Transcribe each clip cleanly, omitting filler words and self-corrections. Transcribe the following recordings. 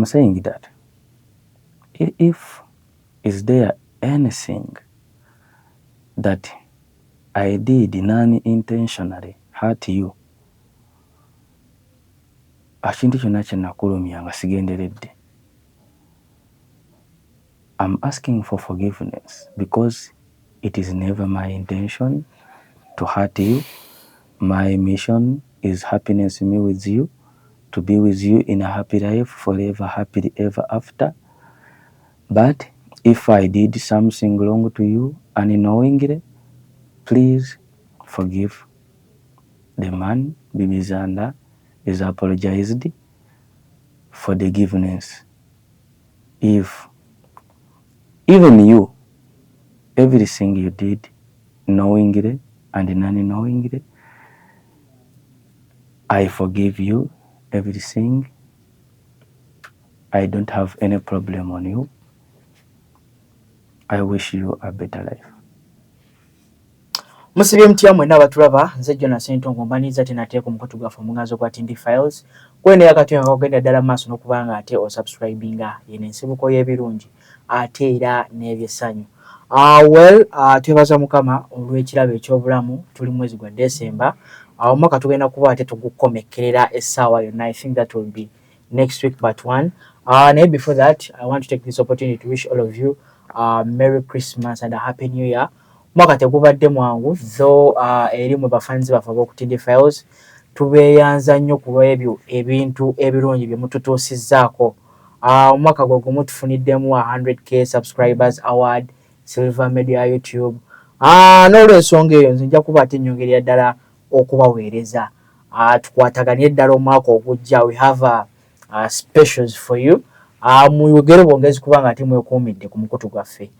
I'm saying that if is there anything that I did non-intentionally hurt you, akintu kyonna kye nakulumya nga sigenderedde, I'm asking for forgiveness because it is never my intention to hurt you. My mission is happiness me with you, to be with you in a happy life forever, happily ever after. But if I did something wrong to you unknowingly, please forgive. The man, Bibi Zanda, is apologized for the forgiveness. If even you, everything you did knowingly and non-knowingly, I forgive you everything. I don't have any problem on you. I wish you a better life. Musibye mtya mwena abatulaba nze Jonas Ntongo mbaniza tenateeka omukutu gwaffe omuganzo gwa Tindi Files kwene yakatuyamba okugenda ddala maaso n'okubanga ate osubscribinga yene ensibuko y'ebirungi ate era n'ebyesanyu. Twebaza Mukama olw'ekirabo eky'obulamu tuli mwezi gwa December. Omwaka tugenda kuba ate tugukomekkerera essaawa yonna. I think that will be next week but one. Naye before that, I want to take this opportunity to wish all of you Merry Christmas and a Happy New Year. Mwaka tegubadde mwangu though eri mu bafanzi baffe ab'oku Tindi Files tubeeyanza nnyo ku lw'ebyo ebintu ebirungi bye mututuusizzaako. Omwaka gwe gumu tufuniddemu 100k subscribers award, Silver Media YouTube. N'olw'ensonga eyo nze nja kuba ate nnyongerera ddala okubaweereza. Tukwataganye ddala omwaka ogujja. We have specials for you. Muyogere bwongezi kubanga ate mwekuumidde ku mukutu gwaffe.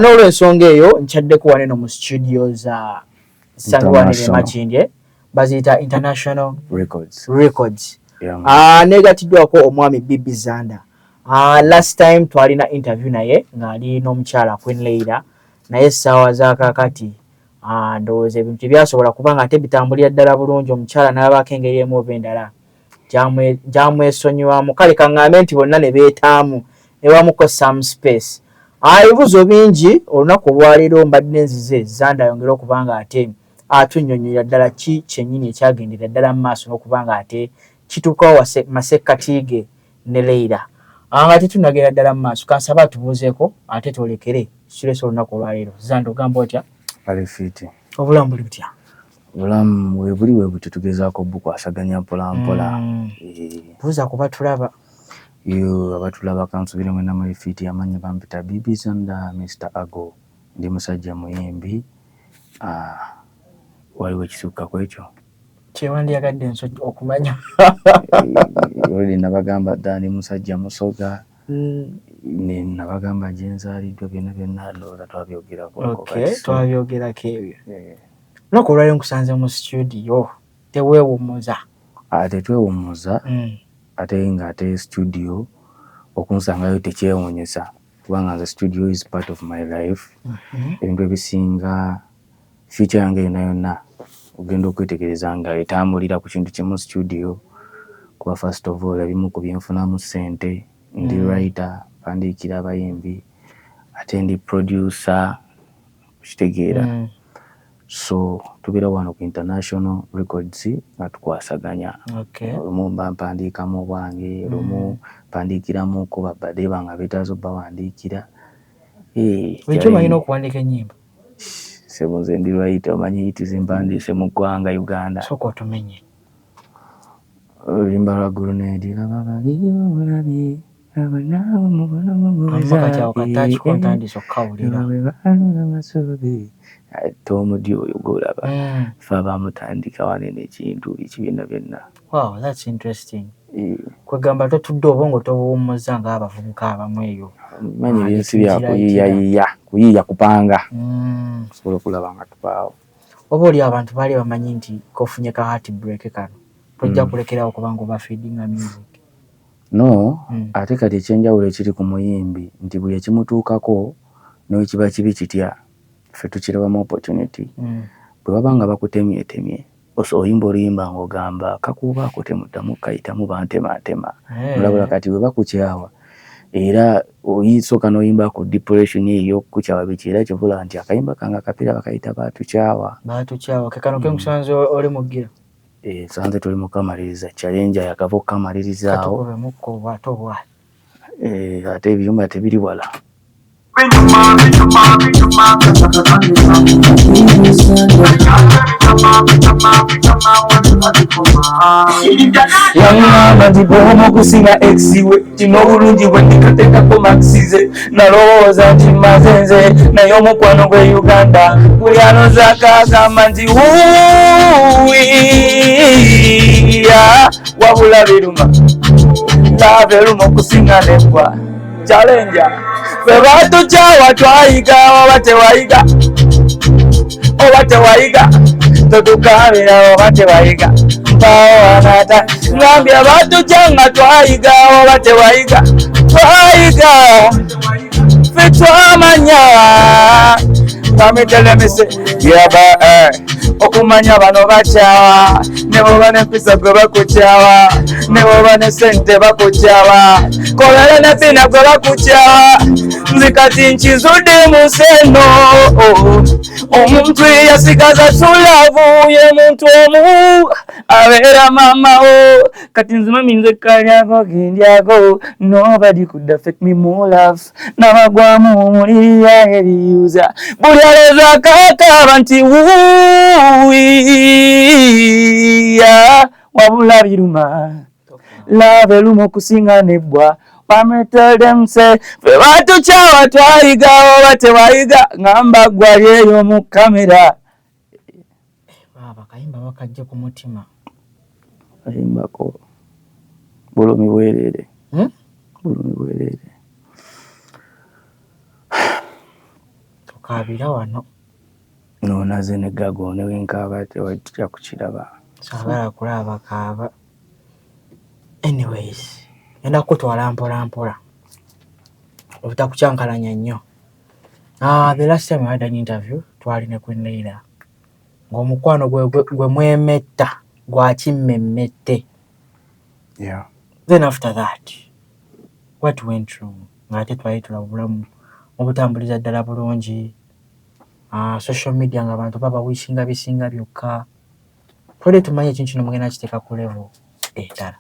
N'olw'ensonga eyo nkyaddeko wane no mu studios Sangwanire Makindye baziyita International Records. Negatiddwako omwami Bibi Zanda. Last time twalina interview naye ng'ali n'omukyala Queen Leila naye essaawa za kaakati ndowooza ebintu byasobola kubanga ate bitambulira ddala bulungi. Omukyala n'abaako engeri emu oba endala gy'amwesonyiwamu. Kale kaŋŋambe nti bonna ne beetaamu ne bamuko some space. Ebibuuzo bingi olunaku olwaleero mbadde nzize Zanda ayongera okubanga ate atunnyonnyola ddala ki kyennyini ekyagendera ddala mu maaso n'okubanga ate kituukawo masekkatiige ne Leila. Nga tetunnagenda ddala mu maaso kansaba atubuuzeeko ate twolekere kirese olunaku olwaleero. Zanda ogamba otya? Ali fiti. Obulamu buli butya? Obulamu we buli we buti tugezaako bukwasaganya mpola mpola. Buuza kuba tulaba. Yo abatulaba kansubire mwena muri fiti amanya bampita Bibi Zanda Mr. Ago. Ndi musajja muyimbi. Waliwo ekisukka kwekyo. Kyewandiyagadde nso okumanya. Oli nabagamba ddani musajja musoga. Ne nabagamba gye nzaaliddwa byonna ndowooza twabyogerako. Okay, twabyogerako ebyo. Olunaku olwaleero nkusanze mu studio teweewummuza. Tetwewummuza ate nga ate studio okunsangayo tekyewuunyisa kubanga nze studio is part of my life. Ebintu ebisinga future yange yonna ogenda okwetegereza nga etambulira ku kintu kimu studio kuba first of all ebimu ku byenfunamu ssente. Ndi writer, mpandiikira abayimbi ate ndi producer kitegeera. So tubeera wano ku International Records nga tukwasaganya. Olumu mba mpandiikamu obwange, olumu mpandiikiramu ko babadde banga beetaaza obbawandiikira. Ekyo balina okuwandiika ennyimba. Sebo nze ndi writer omanyi hiti zimpandiise mu ggwanga Uganda. Sooka otumenye. Oluyimba lwa Grenade lababaliibamulabi abanaabo mubona amaka kyawo kataakiko ntandise okkawulira. Tomudi oyo golaba fe abamutandika wanene ekintu ekibiina byonna. Wow, that's interesting. Kwegamba totudde obwongo tobuwummuza ng'abavubuka abamu eyo. Manyi ebinsi bya kuyiiya kupanga osobola okulaba nga tupaawo. Oba oli abantu baali bamanyi nti kofunye ka heart break kano tojja kulekerawo kubanga oba feedinga music. No, ate kati ekyenjawulo ekiri ku muyimbi nti buli ekimutuukako n'ekiba kibi kitya ffe tukirabamu opportunity. Bwe baba nga bakutemyetemye oyimba oluyimba ng'ogamba kakuubaako temuddamu kayitamu bantematema nolabula kati bwe bakukyawa era oyinsoka n'oyimba ku depression ey'okukyawa biki era kivula nti akayimba kange akapiira bakayita batukyawa kekano kenkusanze oli mugira sanze tuli mukamaliriza challenge yakava okukamalirizaawo ate ebiyumba tebiri wala yangamba nti bw'omu okusinga exiwe kino obulungi bwe ndikateekako maxize nalowooza nti mmaze nze naye omukwano gwe Uganda buli anozaako agamba nti wuuya wabula biruma lava eruma okusinga neggwa challenge bwe batukyawa twayiga oba tewayiga totukabira oba tewayiga mpawo anata ngambye batukyanga twayiga oba tewayiga twayiga ffe twamanya bamitelemese yaba okumanya bano bakyawa ne bwoba n'empisa gwe bakukyawa ne bwoba ne sente bakukyawa kolera ne bina gwe bakukyawa nzi kati nkizudde mu seno omuntu yasigaza tulavu ye muntu omu abeera mamawo kati nzimami nze kalyako gindyako nobody could affect me more love nabagwamu omuliriya ebiyuza buli aleza kakaba nti wuuya wabula biruma lava eruma okusinga nebbwa pametelemse fe batukyawa twayiga oba tewayiga ngamba gwali eyo mu kamera kayimba bakajja ku mutima kayimbako bulumi bwerere bulumi bwerere tukabira wano nonaze ne gago ne wenkaaba tewajja kukiraba sagala kulaba kaaba anyways enda kutwala mpola obutakucyankalanya nnyo the last time I had an interview twali ne Queen Leila ng'omukwano gwe mwemetta gwakimmemmette then after that what went wrong ng'ate twali tulaba obulamu obutambuliza ddala bulungi social media ng'abantu baba wishinga bisinga byokka twali tumanye ekintu kino mugenda kiteeka ku level etala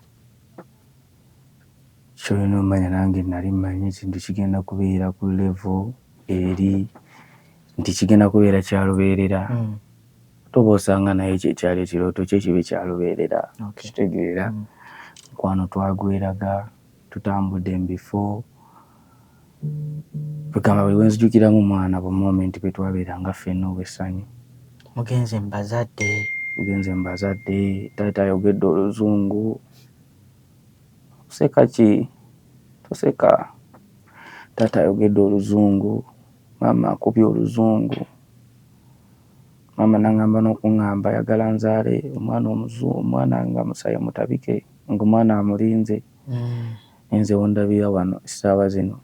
kyolina omanya nange nali mmanyi ekintu kigenda kubeera ku level eri nti kigenda kubeera kyalubeerera toba osanga naye kyekyali ekirooto kye kibe kyalubeerera kitegeera mukwano twagweraga tutambudde mu bifo bwegamba buli wenzijukiramu omwana bu moment bwe twabeeranga ffenna obwessanyu mugenze mbazadde taata ayogedde oluzungu oseka ki toseka taata ayogedde oluzungu maama akubye oluzungu maama nangamba n'okuŋŋamba ayagala nzaale omwana omuzungu omwana nga musaya mutabike ng'omwana amulinze nze wondabira wano essaawa zino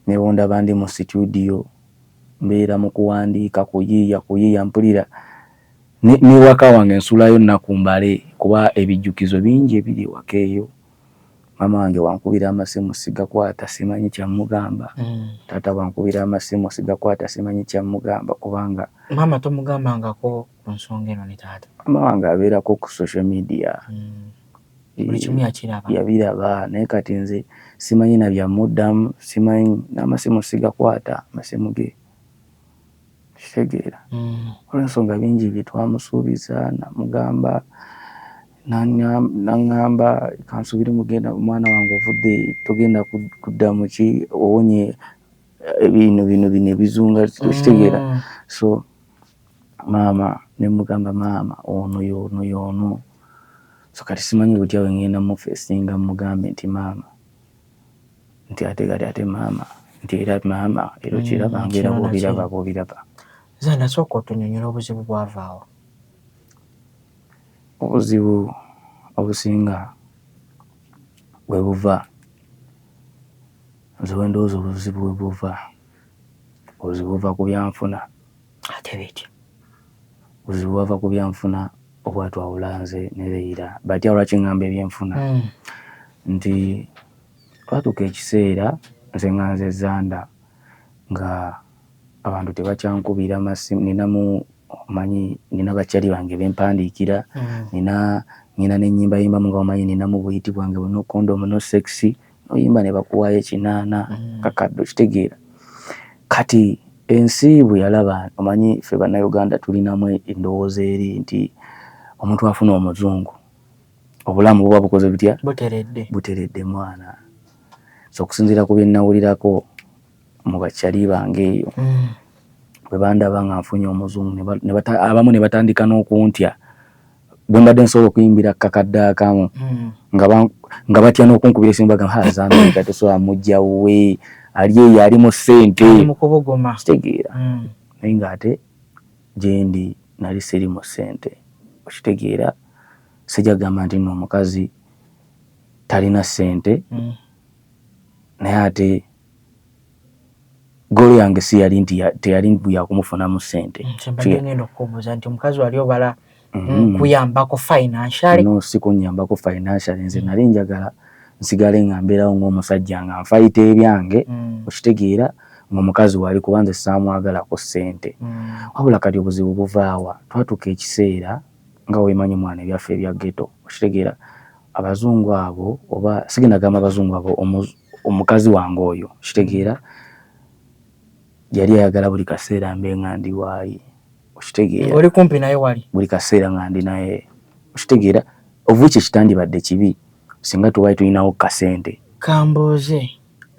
ne wondaba ndi mu studio mbeera mu kuwandiika kuyiiya mpulira ne waka wange nsulayo nnakumbale kuba ebijjukizo bingi ebiri ewaka eyo maama wange wankubira amasimu sigakwata simanyi kyamugamba taata wankubira amasimu sigakwata simanyi kyamugamba kubanga maama tomugambangako ku nsonga eno ne taata maama wange abeerako ku social media buli kimu yabiraba naye kati nze simanyi nabyamuddamu simanyi n'amasimu sigakwata amasimu ge kitegeera olw'ensonga bingi byetwamusuubiza namugamba naŋŋamba kansubire mugenda omwana wange ovudde togenda kudda muki owonye bino ebizunga kitegeera so maama nemugamba maama ono yono so kati simanyi butya wengenda mufesinga mugambe nti maama nti ate maama nti era maama ero kiraba ngera bwobiraba zanda sooka otunyonyola obuzibu bwavaawo obuzibu obusinga bwe buva nze wendowooza obuzibu bwe buva obuzibu buva ku byanfuna ate bityo buzibu bwava ku byanfuna obwatwawula nze ne Leila batya olwaki ngamba ebyenfuna nti twatuuka ekiseera nze nga nze Zanda nga abantu tebakyankubira masimu nina bakyali bange bempandiikira nina n'ennyimba yimbamu nga omanyi ninamu buyiti bwange buno kondomu no sexy noyimba ne bakuwaayo ekinaana kakaddo kitegeera kati ensi bwe yalaba omanyi ffe bannayuganda tulinamu endowooza eri nti omuntu afuna omuzungu obulamu buba bukoze butya buteredde mwana so okusinziira ku bye nnawulirako mu bakyali bange eyo bwe bandaba nga nfunye omuzungu abamu ne batandika n'okuntya bwe mbadde nsobola okuyimbira kakadde akamu nga batya n'okunkubira esimu bagamba Zambia tosobola mujja we ali eyo ali mu ssente kitegeera naye ng'ate gyendi nali siri mu ssente okitegeera sijja kugamba nti nno omukazi talina ssente naye ate golo yange si yali nti teyali mbuya kumufunamu ssente ngenda okubuuza nti omukazi wali obala kuyambako financially no si kunyambako financially nze nali njagala nsigale nga mbeerawo ng'omusajja nga nfayita ebyange okitegeera ng'omukazi wali kuba nze saamwagalako ssente wabula kati obuzibu buvaawa twatuuka ekiseera nga weemanyi mwana ebyaffe ebya ghetto okitegeera abazungu abo oba sigenda gamba abazungu abo omukazi wange oyo okitegeera yali ayagala buli kaseera mbe nga ndi waayi okitegeera oli kumpi naye wali buli kaseera nga ndi naye okitegeera ovuki ekitandibadde kibi singa tuwaali tulinawo kasente kambuuze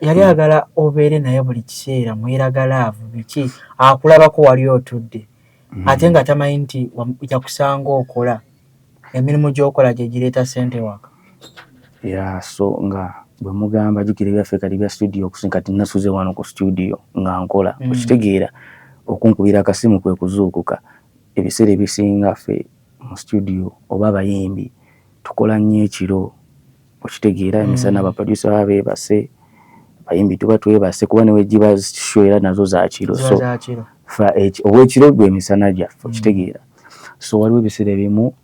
yali agala obeere naye buli kiseera mweragalaavu biki akulabako wali otudde ate nga tamanyi nti yakusanga okola emirimu gy'okola gye gireeta ssente waka so nga bwe mugamba jjukira ebyaffe kati bya studio okusinga kati nasuze wano ku studio nga nkola okitegeera okunkubira akasimu kwe kuzuukuka ebiseera ebisinga ffe mu studio oba abayimbi tukola nnyo ekiro okitegeera emisana abaproducer baba beebase bayimbi tuba twebase kuba ne wegiba zishwera nazo za kiro so obwekiro gwe emisana gyaffe okitegeera so waliwo ebiseera ebimu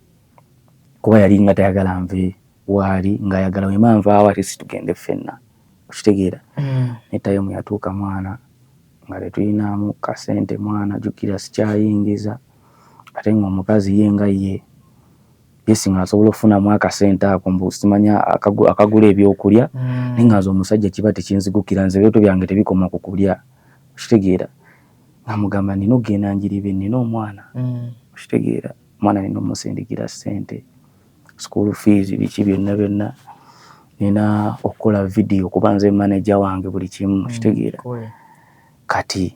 kuba yali nga tayagala nve waali ng'ayagala wema nvaawo ate situgende ffenna okitegeera netayomu yatuuka mwana nga tetulinamu kasente mwana jjukira sikyayingiza ate ng'omukazi ye nga ye singa asobola okufunamu akasente ako mbu simanya akagula ebyokulya naye nga nze omusajja kiba tekinzigukira nze ebyoto byange tebikoma ku kulya okitegeera nga mugamba nina okgenda njiribe nina omwana okitegeera omwana nina omusindikira ssente school fees biki byonna nina okukola video kuba nze manager wange buli kimu okitegeera kati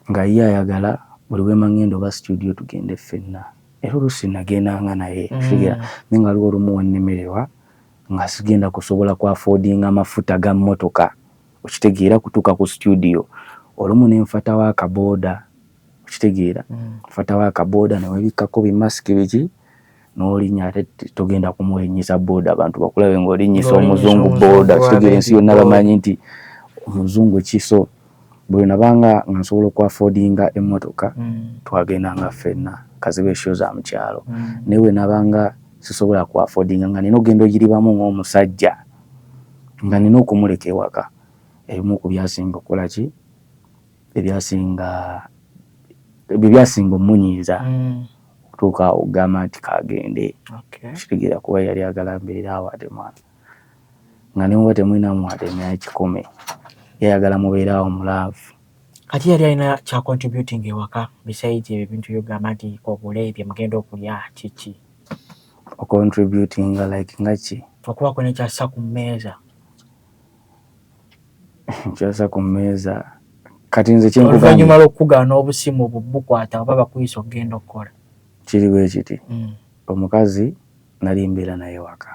nga ye ayagala buli wema ngenda oba studio tugende ffenna era oluusi nagendanga naye okitegeera naye nga waliwo olumu wennemererwa nga sigenda kusobola ku affordinga amafuta ga mmotoka okitegeera kutuuka ku studio olumu nenfatawo akabooda okitegeera nfatawo akabooda newebikkako bimasiki biki n'olinnya ate togenda kumulinyisa booda abantu bakulabe ng'olinnyisa omuzungu booda okitegeera ensi yonna bamanyi nti omuzungu kiso bwe nabanga nga nsobola okwaffordinga emmotoka twagendanga ffenna kazibe esho za mu kyalo naye bwe nabanga sisobola kwaffordinga nga nina okgenda ogiribamu ng'omusajja nga nina okumuleka ewaka ebimu ku byasinga okukola ki ebyasinga omunyiiza okutuuka okugamba nti kagende kitegeera kuba yali agala mbeera awo ate mwana nga nemuba temulinamu ate naye kikome yayagala mubeerawo mulaavu kati yali alina kya contributing ewaka besides ebyo ebintu byogamba nti kobule bye mugenda okulya kiki ocontributing like ngaki okubako nekyassa ku mmeeza kyassa ku mmeeza kati nze oluvannyuma lw'okugaana obusimu obwo bukwata oba bakuyisa okugenda okukola kiri bwe kiti omukazi nali mbeera naye waka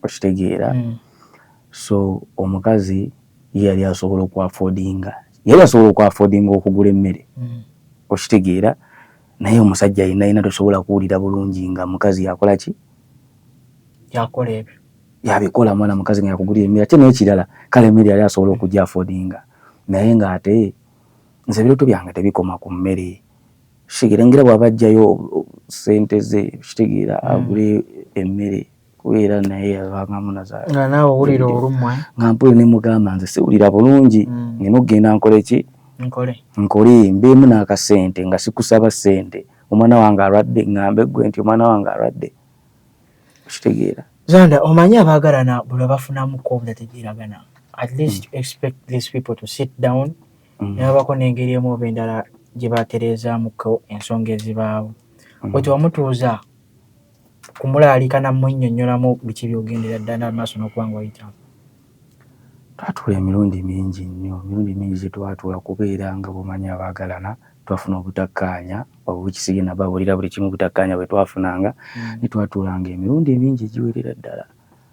okitegeera so omukazi ye yali asobola okwaffordinga okugula emmere okitegeera naye omusajja yenna tosobola kuwulira bulungi nga mukazi yakola ki yakola ebyo yabikola mwana mukazi nga yakugulira emmere ate n'ekirala kale emmere yali asobola okujja affordinga naye ng'ate nze ebirooto byange tebikoma ku mmere shikirengira bwabajjayo sente ze kitegeera agule emmere kubeera naye yabangamu nazaala nga naawe owulira olumwa nga mpule ne mugamba nze siwulira bulungi nina okugenda nkole ki nkole mbeemu n'akasente nga sikusaba sente omwana wange alwadde ngambe gwe nti omwana wange alwadde kitegeera. Zanda omanyi abaagalana bwe bafunamuko obutategeeragana at least expect these people to sit down nabako n'engeri emu oba endala gye batereezaamuko ensonga ezibaawo bwe wamutuuza kumulaalika namunnyonnyolamu biki byogendera ddala maaso n'okuba nga oyitamu. Twatuula emirundi mingi nnyo, emirundi mingi gye twatuula kubeera nga bw'omanyi abaagalana twafuna obutakkaanya obukisige nabawulira buli kimu butakkaanya bwe twafunanga ne twatuulanga emirundi mingi egiwerera ddala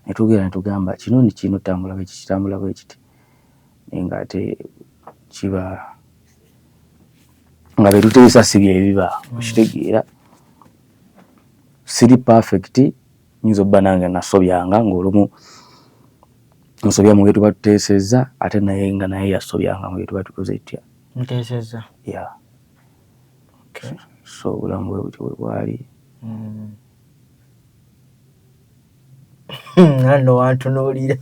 ne tugera ne tugamba kino ni kino tambula bwe kitambula bwe kiti naye ng'ate kiba nga be tuteesa si bye biba okitegeera. Siri perfect nyinza obba nange nasobyanga ng'olumu nsobya mu bye tuba tuteesezza ate naye nga naye yasobyanga mu bye tuba tukoze tutya muteesezza. Yeah. Okay. So obulamu bwe butyo bwe bwali. Nno wantunuulira.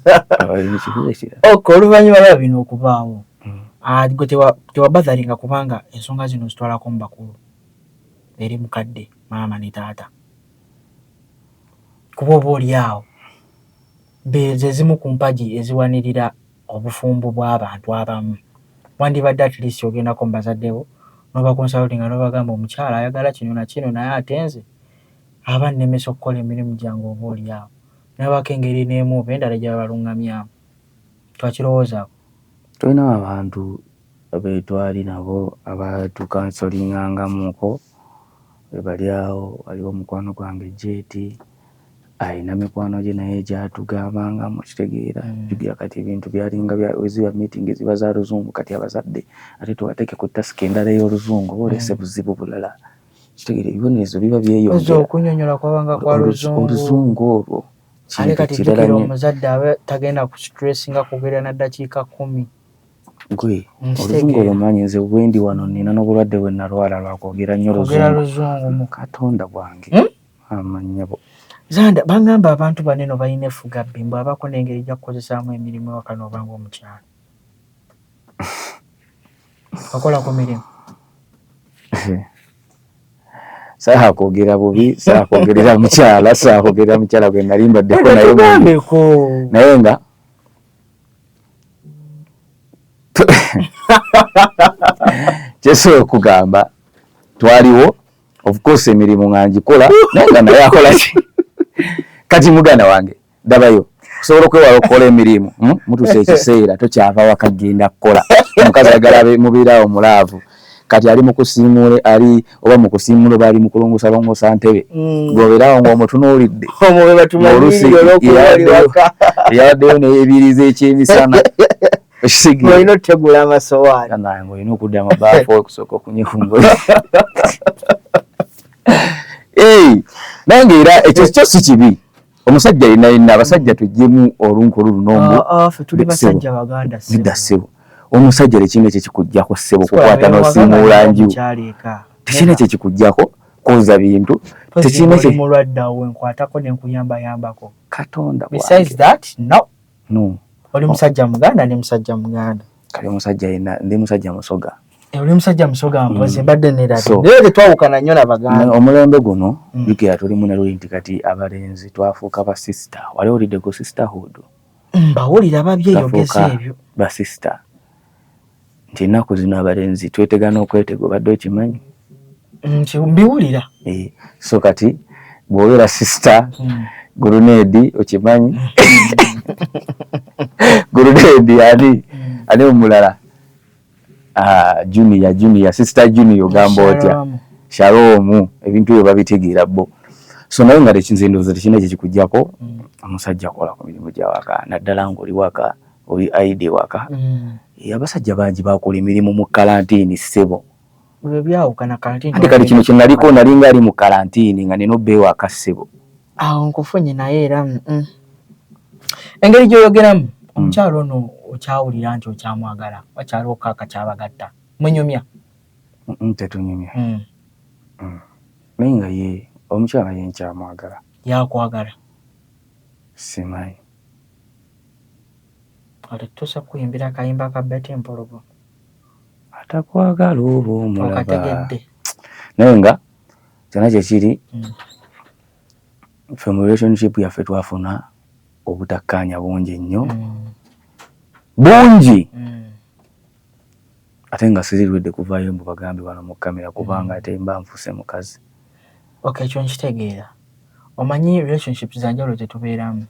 Oluvannyuma lwa bino okuvaawo gwe tewabazaalinga kubanga ensonga zino zitwalako mu bakulu eri mukadde maama ne taata kuba oba oli awo ze zimu ku mpagi eziwanirira obufumbo bw'abantu abamu. Wandibadde at least ogendako mu bazadde bo n'obakonsalutinga n'obagamba omukyala ayagala kino na kino naye ate nze aba nnemesa okukola emirimu gyange oba oli awo nabako engeri n'emu oba endala gye babalungamyamu. Twakirowoozaako. Tulina abantu abeetwali nabo abatukansolingangamuko bali awo. Waliwo omukwano gwange Jeeti ayina mikwano gye naye gyatugambangamu kitegeera jugira kati ebintu byalinga weziba meeting ziba za luzungu kati abazadde ate tuwateeke ku tasika endala ey'oluzungu oba olese buzibu bulala kitegeera ebibonerezo biba byeyongera okunyonyola kwabanga kwa oluzungu olwo ale kati jjukira omuzadde aba tagenda ku stress nga kugerera na ddakiika 10 gwe oluzungu olumanyi nze bwendi wano nina n'obulwadde bwe nalwala lwakwogera nnyo oluzungu mu Katonda bwange amanyabo. Zanda bangamba abantu banene balina efuga bbimbo abako n'engeri gya kukozesaamu emirimu ewaka n'obanga omukyala okola ku mirimu saa kwogera bubi saa kwogerera mukyala saa kwogerera mukyala gwe nali mbaddeko naye nga kyesobola okugamba twaliwo of course emirimu nga ngikola naye nga naye akola ki kati muganda wange dabayo osobola okwewala okukola emirimu mutuusa ekiseera tokyava waka genda kukola omukazi ayagala mubeerawo mulaavu kati ali mu kusiimuula ali oba mu kusiimuula oba ali mu kulongosalongosa ntebe gobeerawo ng'omutunuulidde yaddeyo neyeebiriza ekyemisana olina otegula amasowaani nange olina okudda amabaafu okusooka okunyekumbula nange era ekyo kyo si kibi omusajja yenna abasajja tuggyemu olunkulu lunombo tuli basajja baganda ssebo omusajja lekino ekyo kikuggyako ssebo kukwata n'osiimuula nju tekina ekyo kikuggyako koza bintu tekina ekyo mulwaddawo enkwatako nenkuyambayambako Katonda besides that no oli musajja muganda ne musajja muganda kali omusajja yenna ndi musajja musoga oli musajja musoga mpozi mbadde nerabye naye twawukana nnyo n'abaganda omulembe guno jukira tulimu ne luli nti kati abalenzi twafuuka ba sister wali olidde ku sisterhood mbawulira babyeyogeza ebyo ba sister nti ennaku zino abalenzi twetegana okwetega obadde okimanyi mbiwulira so kati bw'obeera sister gurunedi okimanyi gurunedi ani omulala junior sister junior ogamba otya Shalom ebintu ebyo babitegeera bo so naye nga tekinzendooza tekina ekyo kikuggyako omusajja akola ku mirimu gy'awaka naddala ng'oli waka oli aide waka abasajja bangi bakola emirimu mu kalantiini ssebo ate kati kino kye naliko nalinga ali mu kalantiini nga nina obba ewaka ssebo awo nkufunye naye era engeri gy'oyogeramu omukyalo ono okyawulira nti okyamwagala wakyaliwo kaaka kyabagatta mwenyumya tetunyumya Menga ye omukyala ye nkyamwagala yakwagala simanyi ate tusa kuyimbira akayimba ka Betty Mpologo atakwagala oba omulaba okategedde naye nga kyona kyekiri ffe mu relationship yaffe twafuna obutakkaanya bungi nnyo bungi ate nga sirirwedde kuvaayo mbu bagambe wano mu kamera kubanga ate mba nfuse mukazi. Okay, ekyo nkitegeera. Omanyi relationships za njawulo tetubeeramu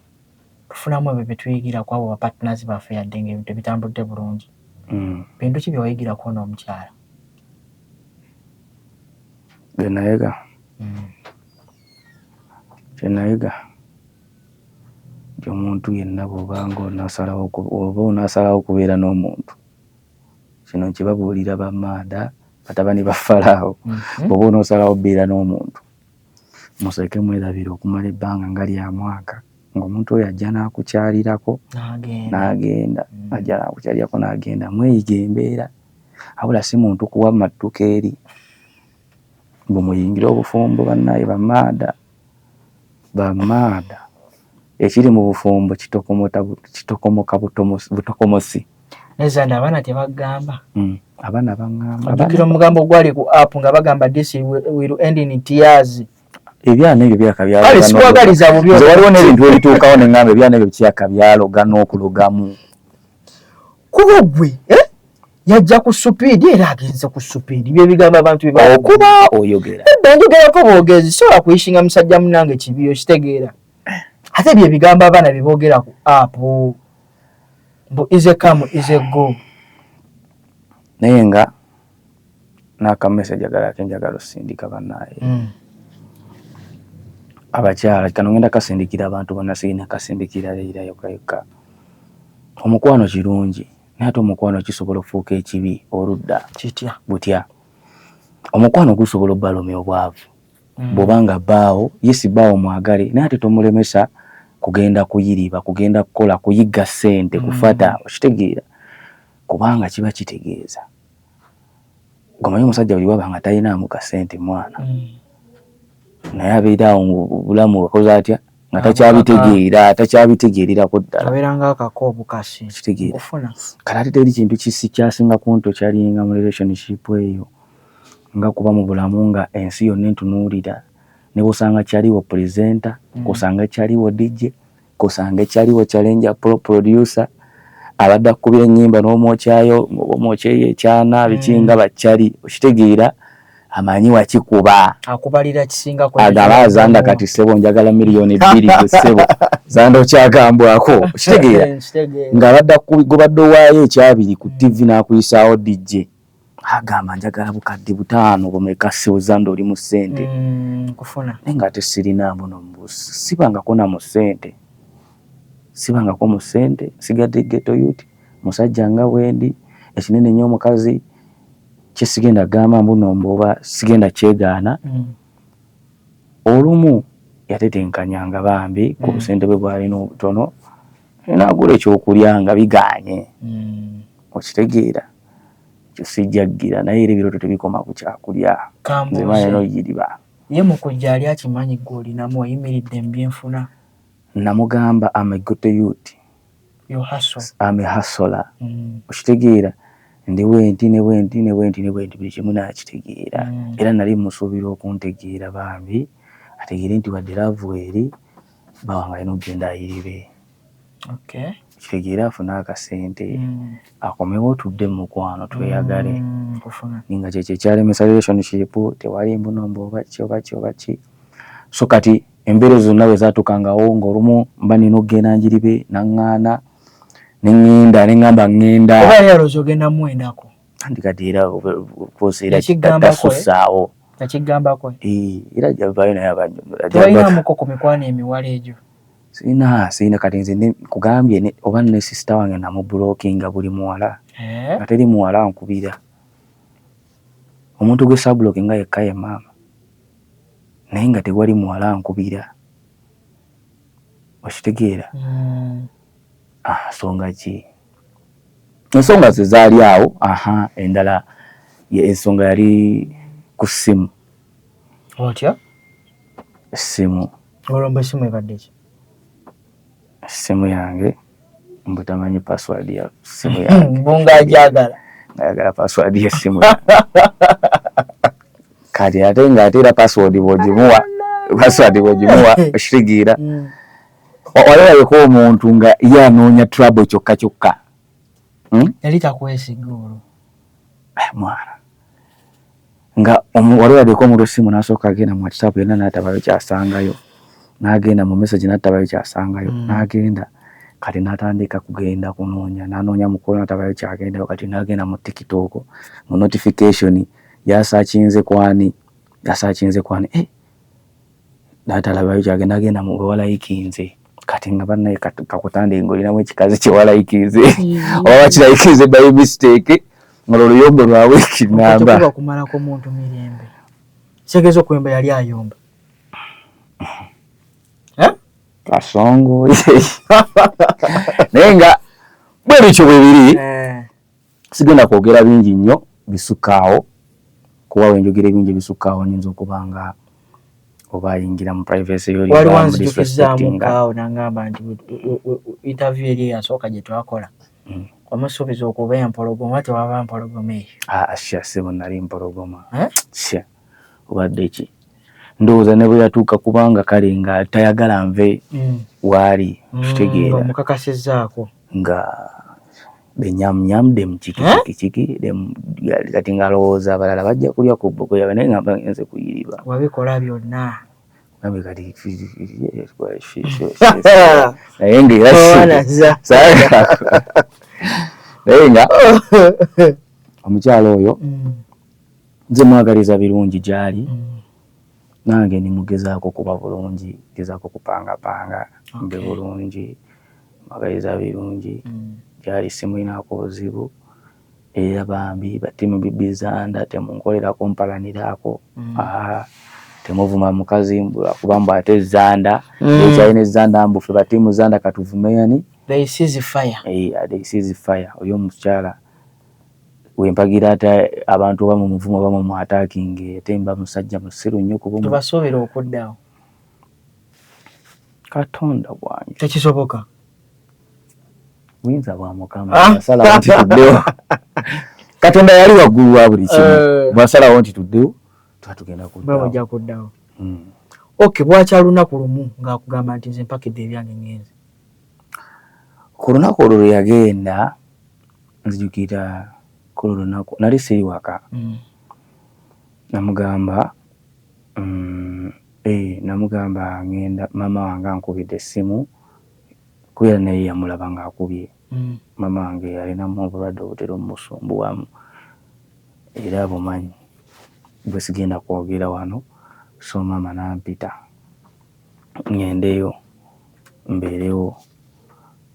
tufunamu ebyo bye tuyigira ku abo bapartners baffe yadde ng'ebintu bitambudde bulungi. Bintu ki bye wayigirako n'omukyala? Bye nayiga kye nayiga nti omuntu yenna bw'oba onaasalawo okubeera n'omuntu kino kibabuulira bamaada batabani ba Falaawo bw'oba onoosalawo okubeera n'omuntu museke mwerabire okumala ebbanga nga lya mwaka ng'omuntu oyo ajja n'akukyalirako n'agenda ajja n'akukyalirako n'agenda mweyiga embeera abula si muntu kuwa mattuka eri bwe muyingira obufumbo bannaye bamaada ekiri mu bufumbo kitokomoka butokomosi. Nezanda abaana tebagamba. Abaana bangamba. Ajukira omugambo gwali ku app nga bagamba this will end in tears. Ebyana ebyo byakabyalo. Ali sikwagaliza bubyo. Waliwo n'ebintu ebituukawo ne ngamba ebyana ebyo kyakabyalo gano okulogamu. Kuba gwe yajja ku supidi era agenze ku supidi bye bigamba abantu bye okuba oyogera. Njogera ko boogezi so akuyishinga musajja munange kibiyo kitegeera. Ate bye bigamba abaana bye boogera ku app. Mbu ize come ize go. Naye nga n'akamessage njagala osindika bannaye. Abakyala kano ngenda kasindikira abantu bonna sirina kasindikira leera yokka. Omukwano kirungi naye ate omukwano kisobola okufuuka ekibi oludda kitya butya. Omukwano gusobola obbalomya obwavu bw'obanga bbaawo yesi bbaawo mwagale naye ate tomulemesa kugenda kuyiriba kugenda kukola kuyiga ssente kufata okitegeera kubanga kiba kitegeeza gomanyi omusajja buli wabanga talinaamu kasente mwana naye abeeraawo obulamu bwekoze atya nga takyabitegeererako ddala abeeranga akakoobu kasi kitegeera kale ate teri kintu kyasinga kunto kyalinga mu relationship eyo nga kuba mu bulamu nga ensi yonna entunuulira ne bw'osanga kyaliwo presenter kusanga kyaliwo DJ kusanga kyaliwo challenge producer abadde akubira ennyimba n'omwokyayo omwokyeyo ekyana bikinga bakyali okitegeera amanyi wakikuba akubalira kisinga ko agaba Zanda kati sebo njagala miliyoni 2 sebo Zanda okyagambwako okitegeera nga abadde akugobadde waayo ekyabiri ku TV n'akuyisaawo DJ agamba njagala bukadde 5 bumeka sebo Zanda oli mu ssente kufuna nenga ate sirina muno mbusi sibangako na mu ssente sibangako mu ssente sigadde ghetto youth musajja nga wendi ekinene nnyo omukazi kyesigenda gamba mbuno mboba sigenda kyegaana olumu yatetenkanyanga bambi ku busente bwe bwalina obutono n'agula ekyokulya nga biganye okitegeera kisijjagira naye era ebiroto tebikoma ku kyakulya nzimanya noyiriba ye mukujja ali akimanyi gw'olinamu oyimiridde mu byenfuna namugamba amagote youth ame hasola okitegeera ndi wenti buli kimu nakitegeera era nali musuubira okuntegeera bambi ategeere nti wadde laavu eri bawanga alina okugenda ayiribe kitegeera afune akasente akomewo otudde mu mukwano tweyagale nga kyekyo ekyalemesa relationship tewali mbunombo oba ki so kati embeera zonna bwe zaatukangawo ng'olumu mba nina okugenda njiribe naŋŋaana neŋŋamba ŋŋenda oba yaloza ogenda muwendako andikati era kwoseera kitasussaawo yakigambako era javaayo naye abanyonyola tewalinamuko ku mikwano emiwala egyo sirina kati nze kugambye oba ne sisita wange namubulokinga buli muwala nga teri muwala nkubira omuntu gwe sabulokinga yekka ye maama naye nga tewali muwala nkubira okitegeera nsonga ki ensonga ze zaali awo endala ensonga yali ku ssimu Otya? Essimu. Olomba essimu ebadde ki? Essimu yange mbu tamanyi password ya ssimu yange. Bunga ajagala. Ayagala password y'essimu yange. Kati ate ng'ateera password bw'ogimuwa okitegeera. Olabeko omuntu nga ye anoonya trouble kyokka. Yali takwesiga olwo. Mwana. Nga olabeko omuntu essimu n'asooka agenda mu WhatsApp yonna n'atabayo kyasangayo. N'agenda mu message n'atabayo kyasangayo. N'agenda kati n'atandika kugenda kunoonya. N'anoonya mukolo n'atabayo kyagendayo. Kati n'agenda mu TikTok mu notification yasakinze kwani. N'atalabayo kyagenda agenda mu walayikinze. Kati nga bannaye kakutande ng'olinamu ekikazi kye walayikinze. Oba kirayikirize by mistake. Oluyombo lwawe kinamba. Okutukuba kumalako muntu mirembe. Segeza okwemba yali ayomba. Kasongo. Naye nga bwe bityo bwe biri. Sigenda kwogera bingi nnyo bisukaawo. Kuba wenjogera ebingi bisukaawo nyinza okuba nga oba ayingira mu privacy yoli wali wanzijukizaamu kaawo nangamba nti interview eri yasooka gye twakola wamusuubiza okuba empologoma tewaba mpologoma eyo. Sya sebo nali mpologoma. Sya obadde ki ndowooza ne bwe yatuuka kubanga kale nga tayagala nve waali kitegeera omukakasizzaako nga benyamnyam dem chiki dem kati ngalowooza abalala bajja kulya ku bbogoya naye ngamba ngenze kuyiriba. Wabikola byonna nabe kati naye ng'era naye nga omukyalo oyo nze mwagaliza birungi gy'ali nange nimugezaako kuba bulungi gezaako kupangapanga mbe bulungi mwagaliza birungi gyali simulinaako buzibu era bambi batimu bibizanda temunkolerako mpalaniraako temuvuma mukazi mbula kuba mbu ate zanda ekyalina ezanda mbufe batimu zanda katuvumeyani they seize fire. They seize fire. Oyo mukyala wempagira ate abantu bamu muvumo bamu mu attacking etemba musajja musiru nnyo kubumu tubasoobera okuddawo Katonda bwange tekisoboka winza bwa Mukama basalawo nti tuddewo Katonda yali waggulu wa buli kimu basalawo nti tuddewo twatugenda kuddawo bawajja kuddawo. Okay, bwakya lunaku lumu ng'akugamba nti nze mpakidde ebyange ngenze ku lunaku olwo lwe yagenda nzijukira ku lunaku nali siri waka namugamba namugamba ngenda mama wange ankubidde essimu kubera naye yamulaba ng'akubye mama wange alinamu obulwadde obutera omumusumbuwamu era bumanyi bwe sigenda kwogera wano so mama nampita ngendeyo mbeerewo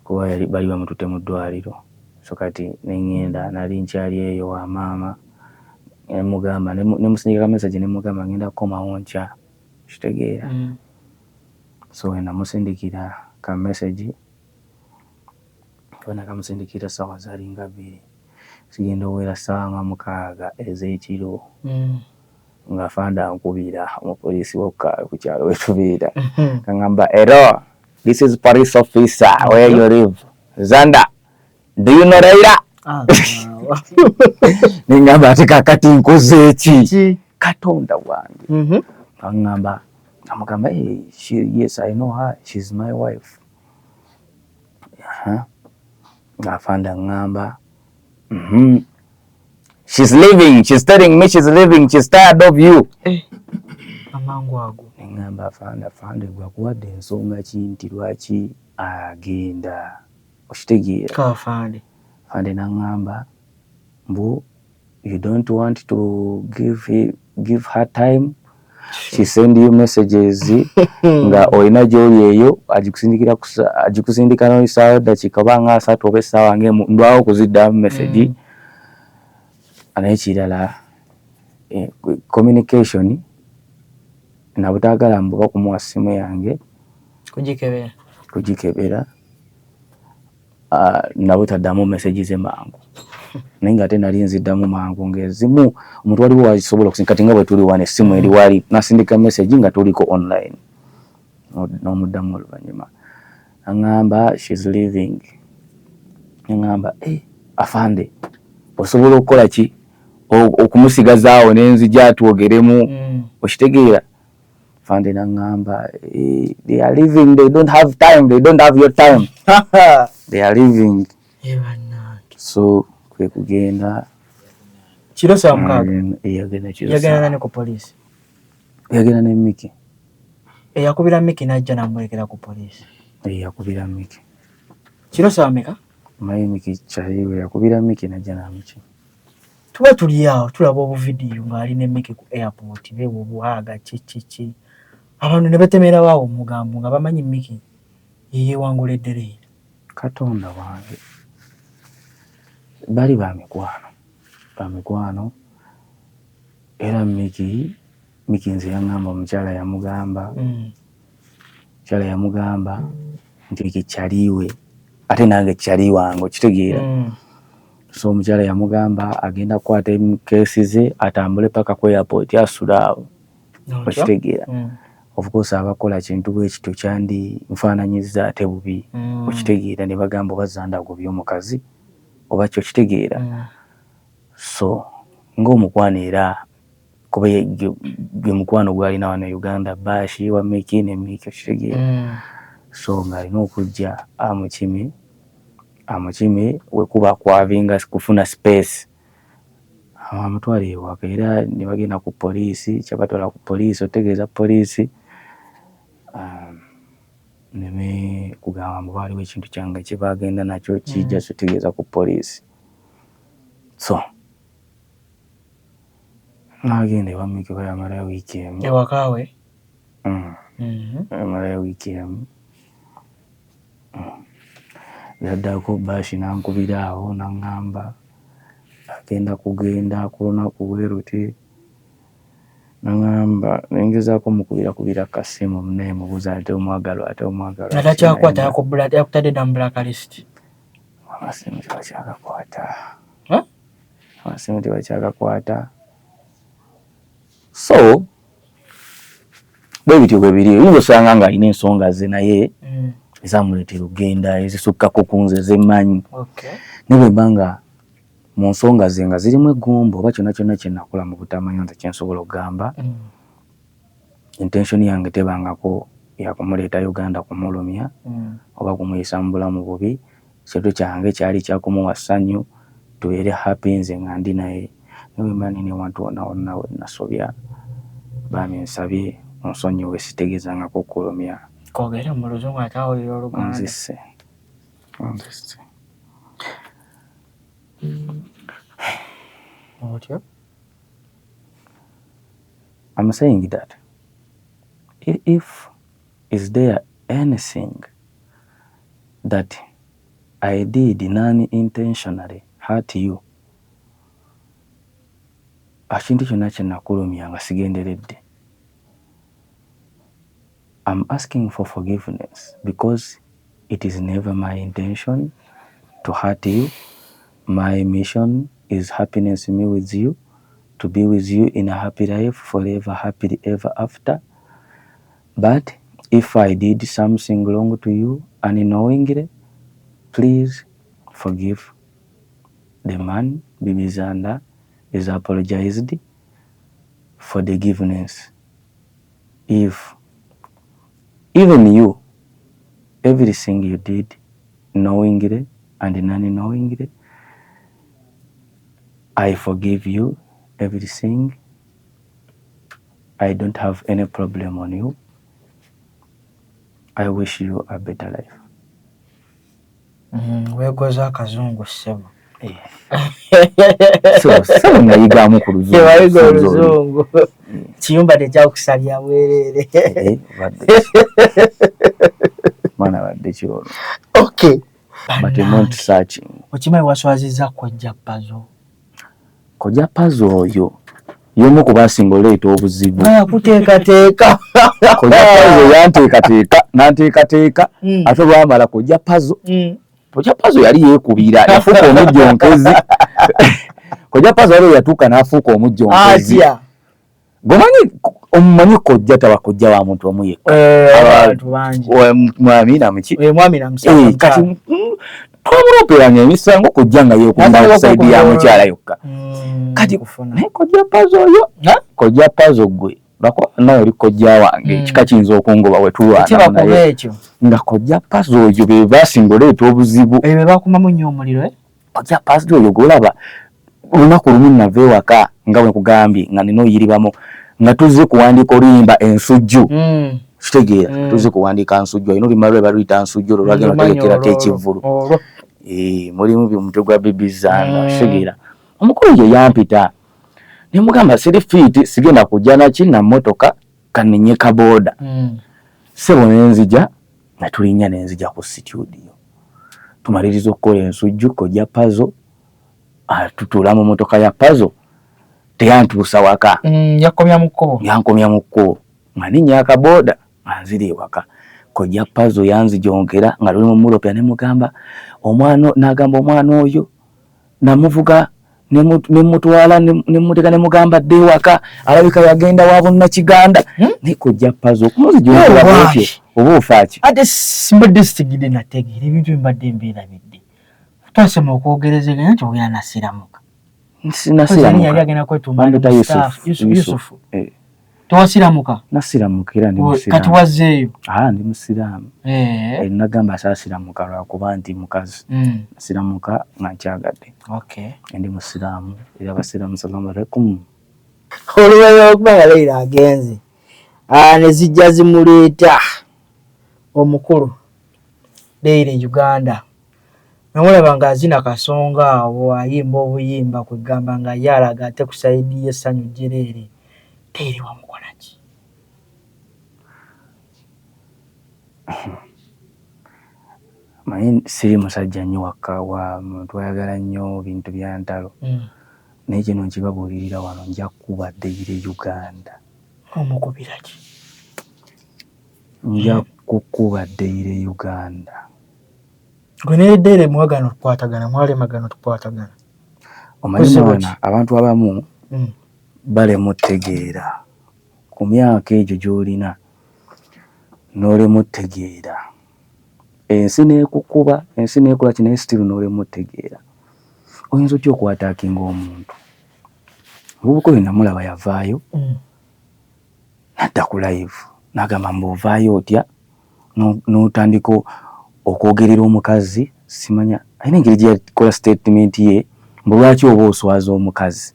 kuba bali bamututte mu ddwaliro so kati nengenda nali nkyali eyo wa maama nemugamba nemusindika message nemugamba ngenda kukomawo nkya kitegeera so namusindikira ka message kona kamusindikira sawa zalinga 2 sigenda owera sawa nga 6 ez'ekiro nga fanda nkubira omupoliisi wokka ku kyalo wetubeera kangamba ero this is police officer where you live Zanda do you know Raila ningamba ate kakati nkoze ki Katonda wange kangamba amugamba yes I know her she's my wife ngafanda ngamba she's leaving she's telling me she's leaving she's tired of you amangu ago ngamba fanda gwa kuwadde ensonga ki nti lwaki agenda okitegeera kafande fande nangamba mbu you don't want to give her time she send you messages nga olina gy'oli eyo agikusindika n'oyisaawo eddakiika oba nga 3 oba essaawa ndwawo okuziddamu message naye kirala communication nabutagala mbuba kumuwa ssimu yange kugikebera nabutaddamu messages emangu Nenga ate nali nziddamu mangu ngezimu omuntu waliwo wasobola okusinga kati nga bwe tuli wane essimu eri wali nasindika message nga tuliko online n'omuddamu oluvannyuma aŋŋamba she's leaving aŋŋamba afande osobola okukola ki okumusigazaawo n'enzija twogeremu okitegeera afande n'aŋŋamba they are leaving, they don't have time, they don't have your time. They are leaving. So kwe kugenda kiro saa mukaaga yagenda nani ku poliisi yagenda ne Miki eyakubira Miki n'ajja n'amulekera ku poliisi yakubira Miki kiro saa meka mayi Miki kyaliwe yakubira Miki n'ajja n'amiki tuba tuli awo tulaba obuvidiyo ng'ali ne Miki ku airport beewo obuwaaga ki abantu ne batemera waawo omugambo nga bamanyi Miki yeewangula eddereera. Katonda wange bali bamikwano era Miki nze yaŋŋamba omukyala yamugamba nti Miki kyaliwe ate nange kyali wange okitegeera so omukyala yamugamba agenda kukwata keesi ze atambule paka ku airport asula awo okitegeera of course abakola kintu bwekityo kyandi nfaananyiza ate bubi okitegeera ne bagamba bazandagobya omukazi oba kyo kitegeera so ng'omukwano era kuba gwe mukwano gwalina wano Uganda Bashi wa Miki ne Miki okitegeera so ng'alina okujja amukime wekuba kwavinga kufuna space amutwala ewaka era ne bagenda ku poliisi kyabatwala ku poliisi otegeeza poliisi neme kugamba mbu waliwo ekintu kyange kye bagenda nakyo kijja kitegeeza ku poliisi so n'agenda ewa Miki bayamalayo wiiki emu ewakaawe amalayo wiiki emu yaddako Bashi n'ankubira awo n'aŋŋamba agenda kugenda ku lunaku bwe ruti n'aŋŋamba nengezaako mukubira kasimu naye mubuuza ate omwagalwa natakyakwata yakutadde dda mu blacklist amasimu tebakyagakwata so bwe bityo bwe biri oyinza osanga ng'alina ensonga ze naye ezamuleetera okugenda ezisukkako ku nze zemmanyi ne bwe mba nga mu nsonga ze nga zirimu eggombo oba kyonna kyonna kye nakola mu butamanya nze kye nsobola okugamba intention yange tebangako yakumuleeta Uganda kumulumya oba kumuyisa mu bulamu bubi ekyoto kyange kyali kyakumuwa ssanyu tubeere happy nze nga ndi naye ne bwe mba nina ewantu wonna we nasobya baami nsabye onsonyiwe sitegeezangako okulumya kwogera mu Luzungu ate awulira Oluganda onzisse otyo. I'm saying that if is there anything that I did non-intentionally hurt you, akintu kyonna kye nakulumya nga sigenderedde, I'm asking for forgiveness because it is never my intention to hurt you. My mission is happiness me with you, to be with you in a happy life, forever happy ever after. But if I did something wrong to you unknowingly, please forgive the man. Bibi Zanda is apologized for the forgiveness. If even you, everything you did knowingly and non-knowingly, I forgive you everything. I don't have any problem on you. I wish you a better life. Wegoza akazungu ssebo. So nayigamu ku Luzungu. Kiyumba tekyakusabya bwerere. Mana badde kyolo. Okay. But I'm not searching. Okimanyi waswaziza Kojja Pazo. Kojja Pazo oyo y'omu ku basinga oleeta obuzibu. Yakuteekateeka. Kojja Pazo yanteekateeka nanteekateeka ate lwamala Kojja Pazo. Kojja Pazo yali yeekubira yafuka omujjonkezi kojja puzzle yatuuka n'afuuka omujjongozi gomanyi omumanyi kojja taba kojja wa muntu omu yekka abantu bangi mwami na muki mwami na musajja kati twamuloperanga emisango kojja nga yeekumba saidi ya mukyala yokka kati naye kojja puzzle oyo kojja puzzle gwe nawe oli kojja wange kika kiyinza okungoba we tulwana naye nga kojja puzzle oyo be basinga oleeta obuzibu be bakumamu nnyo omuliro kojja puzzle oyo golaba olunaku lumu nava ewaka nga bwe nkugambye nga nina oyiribamu nga tuzze kuwandiika oluyimba ensujju kitegeera tuzze kuwandiika nsujju alina oluyimba lwe baluyita nsujju olwo lwagenda otegekerako ekivvulu mulimu byomutwe gwa bibizanga kitegeera omukulu ye yampita ne mugamba siri fiiti sigenda kujja naki na mmotoka kanenye kabooda sebo nenzija nga tulinnya nenzija ku studio tumaliriza okukola ensujju kojja puzzle tutuula mu mmotoka ya puzzle teyantuusa waka yankomya mu kkubo nga ninnya akabooda nga nzira ewaka kojja puzzle yanzijongera nga luli mu mulopya ne mugamba n'agamba omwana oyo namuvuga nemutwala nemuteka nemugamba dde ewaka alabika yagenda wa Bunnakiganda ne kojja puzzle okumuzijongera bwotyo oba ofaaki ate simbadde sitegedde nategeera ebintu mbadde mbeerabidde twasema okwogerezeganya nti ogenda nasiramuka nasiramuka agenda kwetumba Yusufu tewasiramuka nasiramuka era ndi musiraamu kati wazzeeyo ndi musiraamu nagamba asaasiramuka lwakuba nti mukazi nasiramuka nga nkyagadde ndi musiraamu era abasiraamu salamu alaikum oluvannyuma lwokuba nga Leila agenze ne zijja zimuleeta omukulu Leila Uganda namulaba ng'azina kasonga awo ayimba obuyimba kwegamba nga ye alaga ate ku saidi y'essanyu jjereere Leila wamukola ki? Manyi siri musajja nnyo wakka wa muntu ayagala nnyo bintu bya ntalo naye kino nkibabuulirira wano nja kukuba Leila Uganda. Omukubira ki? Nja kukuba Leila Uganda. Gwe ne Leila mwagano tukwatagana mwalemagano tukwatagana. Omanyi mwana abantu abamu balemu tegeera ku myaka egyo gy'olina n'olemu tegeera ensi neekukuba ensi neekola kino naye sitiru n'olemu tegeera oyinza otya okwataakinga omuntu obubuka oyo namulaba yavaayo nadda ku live n'agamba mb'ovaayo otya n'otandika okwogerera omukazi simanya ayina engeri gye yakola statement ye mbu lwaki oba oswaza omukazi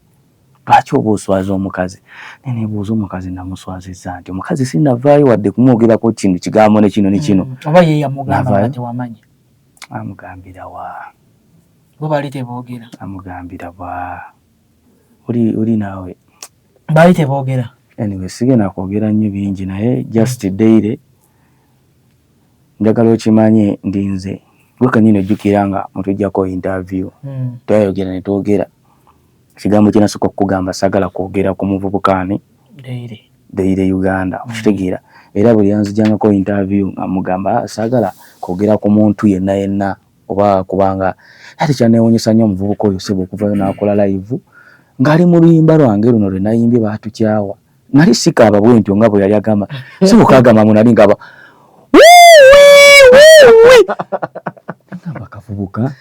lwaki oba oswaza omukazi neneebuuza omukazi namuswazizza nti omukazi sinnavaayo wadde kumwogerako kino kigambo ne kino ne kino oba ye yamugamba tewamanya amugambira wa bo bali teboogera amugambira wa oli naawe bali teboogera anyway sigenda kwogera nnyo bingi naye just Leila njagala okimanye ndinze gwe kanyini ojjukira nga mutujjako interview twayogera ne twogera ekigambo kye nasooka okukugamba sagala kwogera ku muvubukaani Leila Uganda okitegeera era buli yanzijjangako interview nga mugamba sagala kwogera ku muntu yenna yenna oba kubanga ate kyaneewuunyisa nnyo omuvubuka oyo sebo okuvayo n'akola live ng'ali mu luyimba lwange luno lwe nayimbye baatukyawa nali sikaaba bwe ntyo nga bwe yali agamba sebo kaagamba mu nali ngaba bakavubuka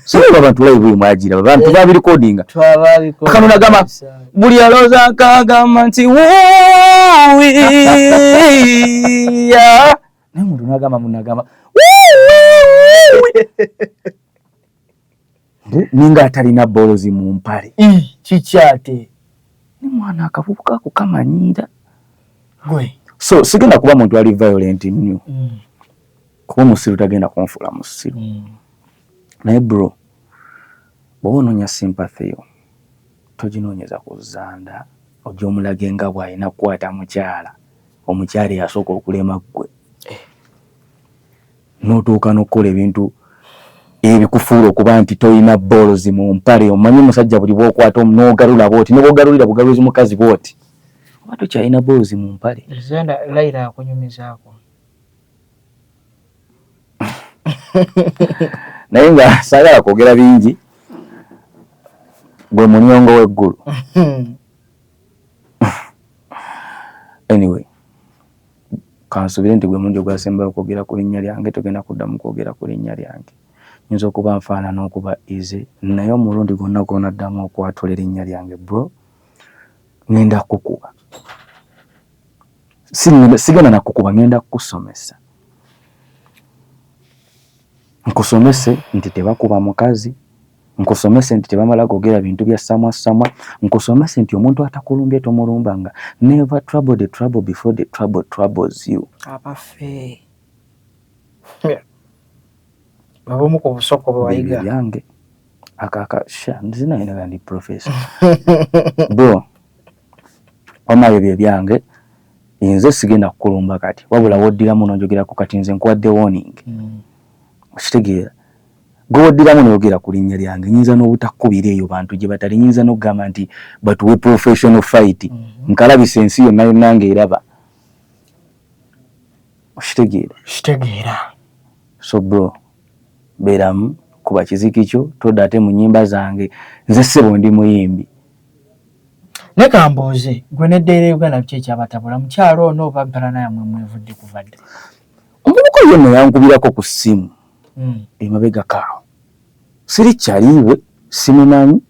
sobola abantu live oyo mwagira abantu babirekodinga kano nagamba buli alooza akagamba nti wuuya naye muntu nagamba munagamba ninga atalina bolozi mu mpale kikyate ne mwana akavubuka ako kamanyiira gwe so sigenda kuba muntu ali violent nnyo kuba omusiru tagenda kunfuula musiru naye bro bw'oba onoonya sympathy yo toginoonyeza ku zanda ojja omulage nga bw'alina kukwata mukyala omukyala eyasooka okulema ggwe n'otuuka n'okukola ebintu ebikufuula okuba nti tolina bolozi mu mpale omanyi omusajja buli bw'okwata n'ogalula bw'oti ne bw'ogalulira bugaluzi mukazi bw'oti oba tokyalina bolozi mu mpale Leila akunyumizaako naye nga saagala kwogera bingi gwe munyongo w'eggulu. Anyway, kansubire nti gwe mulundi ogwasembayo okwogera ku linnya lyange, togenda kuddamu kwogera ku linnya lyange. Nyinza okuba nfaanana okuba ize, naye omulundi gwonna gw'onaddamu okwatula erinnya lyange bro, ngenda kukuba. Sigenda na kukuba, ngenda kukusomesa. Nkusomese nti tebakuba mukazi, nkusomese nti tebamala kwogera bintu bya samwa, nkusomese nti omuntu atakulumbye tomulumbanga. Never trouble the trouble before the trouble troubles you. Abafe. Babomu ku busoko bwayiga. Byange. Nzina ina ndi professor. Bro. Omayo byange. Nze sigenda kukulumba kati. Wabula woddiramu n'onjogera ku kati nze nkuwadde warning. Okitegeera. Gwoddiramu n'oyogera ku linnya lyange, nyinza n'obutakubira eyo bantu gye batali, nyinza n'okugamba nti batuwe professional fight. Nkalabisa ensi yonna nange eraba. Okitegeera. So bro, beeramu kuba kiziki kyo, todda ate mu nnyimba zange, nze ssebo ndi muyimbi. Ne kambuuze, gwe n'eddeere Uganda kiki ekyabatabula mu kyalo ono oba mpalana yammwe mwevudde kuvadde? Omuvubuka yenno yankubirako ku ssimu. Emabega kaawo. Siri kyaliiwe, simumanyi,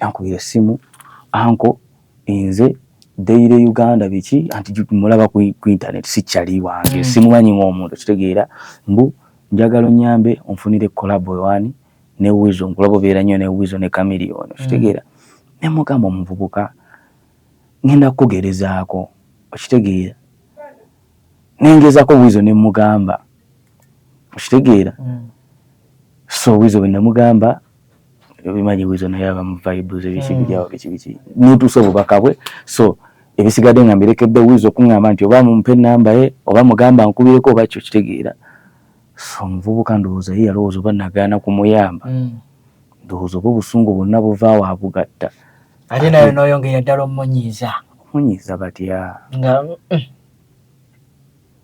yankubira essimu, anko, nze, Daily Uganda biki, anti mulaba ku internet, si kyali wange, simumanyi ng'omuntu, kitegeera, mbu njagala onyambe onfunire collab ewani, ne Wizo, nkulaba obeera nnyo ne Wizo ne Chameleon, kitegeera. Ne mugamba omuvubuka, ngenda kukugerezaako, okitegeera. Nengezaako Wizo ne mugamba, okitegeera. So Wizo bwe namugamba, bimanyi Wizo naye aba mu vibes ebiki byawo biki. N'otuusa obubaka bwe, so ebisigadde nga mbirekedde Wizo okuŋŋamba nti oba mumpe ennamba ye, oba mugamba nkubireko oba kyo kitegeera. So omuvubuka ndowooza ye yalowooza oba nagaana kumuyamba. Ndowooza oba obusungu bwonna buvaawo abugatta. Ate nayo n'oyongera ddala omumunyiiza. Omunyiiza batya?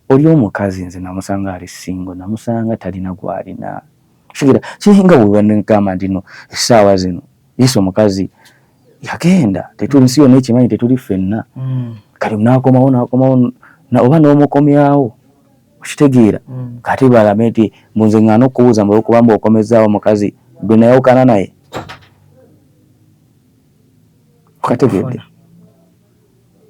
Oli omukazi nze namusanga ali singo, namusanga talina gw'alina. Kitegeera, kiringa bwe bannengamba nti no essaawa zino Yesu omukazi yagenda, tetuli nsi yonna ekimanyi tetuli ffenna. Kati n'akomawo oba n'omukomyawo, okitegeera. Kati balame nti nze ŋŋaana okubuuza mu lw'okubamba okomezaawo omukazi gwe nayawukana naye. Okategedde.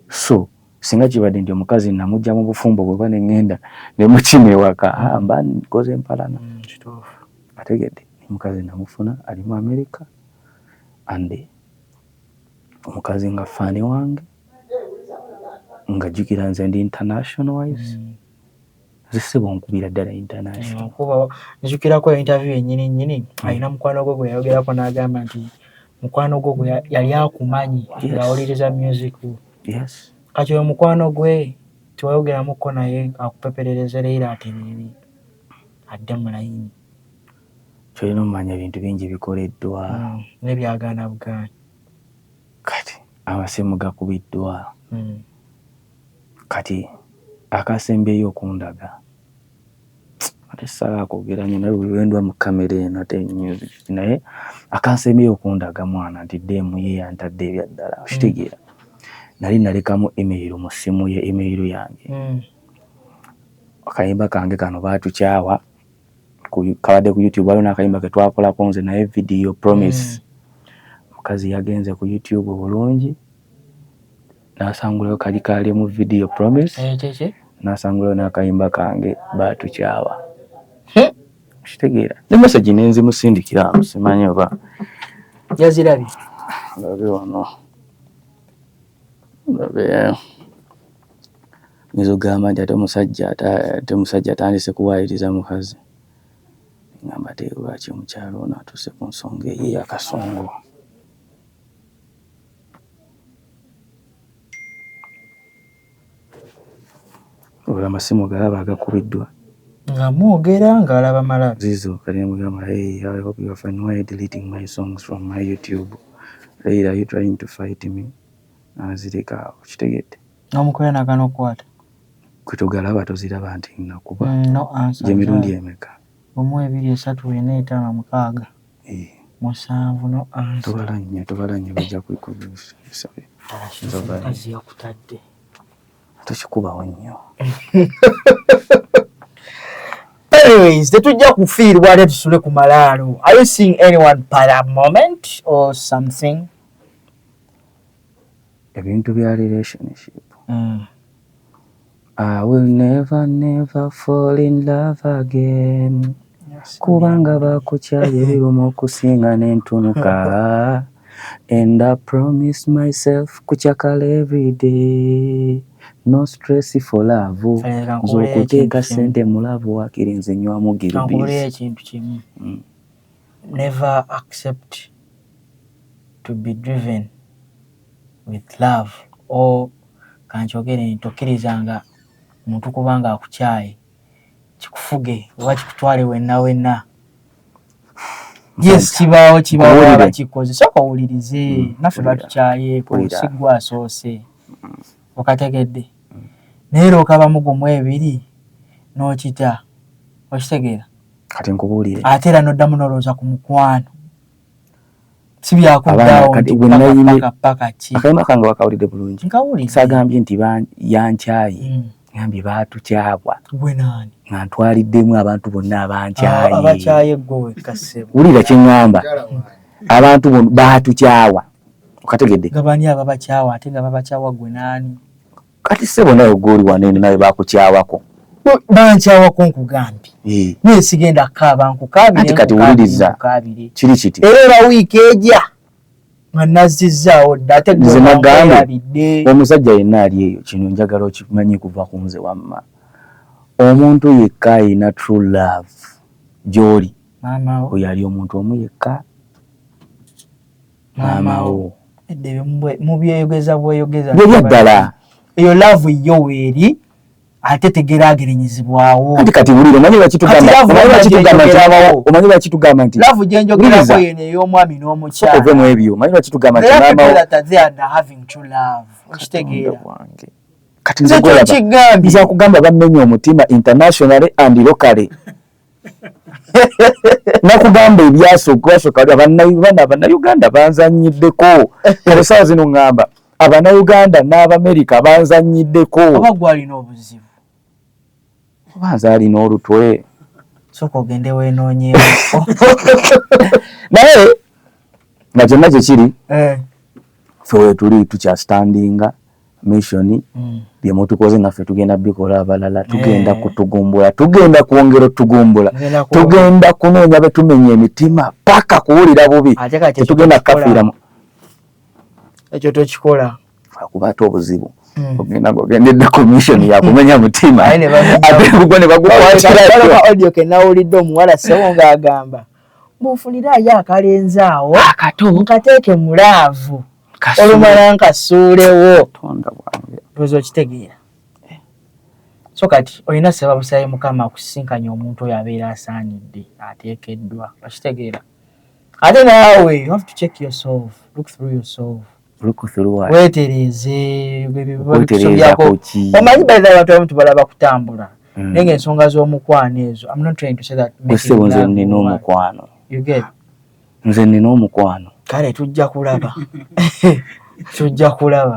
So singa kibadde nti omukazi namugya mu bufumbo bwe bane ngenda ne mukima ewaka, mba nkoze empalana. Ategedde, omukazi namufuna ali mu America, ande omukazi nga faani wange, nga jjukira nze ndi internationalize. Nze ssebo nkubira ddala international. Njukirako interview ennyini alina mukwano gwe gwe yayogerako n'agamba nti mukwano gwe gwe yali akumanyi ng'awuliriza music. Yes. Kati oyo mukwano gwe tiwayogeramuko naye akupeperereza leero atereere adde mu layini. Kyolina omumanya ebintu bingi bikoleddwa. N'ebyagaana bugaana. Kati amasimu gakubiddwa. Kati akasembyeyo okundaga. Ate ssaala akwogera nnyo naye wendwa mu kamera eno ate naye akansembyeyo okundaga mwana nti ddeemu ye yantadde ebya ddala. Okitegeera. Nali nalekamu email mu ssimu ye, email yange. Akayimba kange kano baatukyawa. Kabadde ku YouTube waliwo n'akayimba ke twakolako nze naye video promise. Omukazi yagenze ku YouTube bulungi n'asangulayo kali kaali mu video promise. N'asangulayo n'akayimba kange baatukyawa. Kitegeera. Ne message nenzimusindikira simanyi oba yazirabye. Ndabe wano. Ndabe nizogamba nti ate omusajja atandise kuwaayiriza mukazi. Ngamba te lwaki omukyalo ono atuuse ku nsonga ey'akasongo. Olwo amasimu galaba agakubiddwa. Nga mwogera ng'alaba malabi. Zizo kali mugamba, hey, I hope you are fine. Why are you deleting my songs from my YouTube? Hey, are you trying to fight me? Azirika kitegedde. N'omukola nagana okukwata. Kwe togalaba toziraba nti nakuba. No answer. Gye mirundi emeka. 1, 2, 3, 4, 5, 6. musanvu no answer. Tobalanye bajja kwikubisa. Kazi yakutadde. Tukikubawo nnyo. Anyways, tetujja kufiirwa ate tusule ku malaalo. Are you seeing anyone para moment or something? Ebintu bya relationship. I will never fall in love again. Kubanga bakukyaye biruma okusinga n'entunuka. And I promise myself kuchakala every day. No stress for love. Zokuteeka sente mu love wakiri nze nywamu giribisi. Never accept to be driven with love. Or kanchogere ntokkirizanga muntu kubanga akukyaye kikufuge oba kikutwale wenna. Yes, kibawo bakikoze soka owulirize naffe batukyaye kusigwa asoose okategedde naye okabamu gumu ebiri n'okita okitegeera kati nkubuulire ate era n'oddamu n'olowooza ku mukwano si byakuddawo paka ki akayima kange wakawulidde bulungi nkawulidde sagambye nti yankyaye ngambye baatukyabwa gwe naani nga ntwaliddemu abantu bonna abankyaye abakyaye gwe kasebo wulira kye ŋŋamba abantu bonna baatukyawa okategedde gabani ababakyawa ate nga babakyawa gwe naani kati sebo nayo gwoli wanene nawe bakukyawako bankyawako nkugambye naye sigenda kukaaba nkukaabire anti kati wuliriza kiri kiti era wiiki ejja nga nazzizaawo dda ate nze nagambye omusajja yenna ali eyo kino njagala okimanyi kuva ku nze wamma omuntu yekka ayina true love gy'oli oyo ali omuntu omu yekka maamawo mubyeyogeza bweyogeza byebyadala eyo love yo weeri ate tegeraageranyizibwawo anti kati bulire omanyi bakitugamba nti love gyenjogerako yeno ey'omwami n'omukyala ove mu ebyo omanyi bakitugamba nti okitegeera kati nza kugamba bamenya omutima internationally and locally nakugamba ebyasooka abannayuganda banzanyiddeko ebisawa zino ŋŋamba abannayuganda n'abamerika banzanyiddeko oba gwalina obuzibu obanza alina olutwe soka ogende weenoonyeeko naye nga kyonna gye kiri ffe weetuli tukyastandinga mission bye mutukoze naffe tugenda bikola abalala tugenda kutugumbula tugenda kwongera otugumbula tugenda kunoonya betumenya emitima paka kuwulira bubi tetugenda kukafiiramu ekyo tokikola akuba ate obuzibu ogenda ng'ogendedde ku mission yakumenya mutima ate bugwo ne bagukwatira audio ke nawulidde omuwala ssewo ng'agamba munfuniraayo akalenzi awo nkateeke mu laavu olumala nkasuulewo tonda bwange tuweza okitegeera so kati olina seba busabe mukama akusisinkanya omuntu oyo abeera asaanidde ateekeddwa okitegeera ate naawe you have to check yourself look through yourself weetereeze byako omanyi balira abantu abamu tubalaba kutambula naye ng'ensonga z'omukwano ezo I'm not trying to say that nze nina omukwano you get nze nina omukwano kale tujja kulaba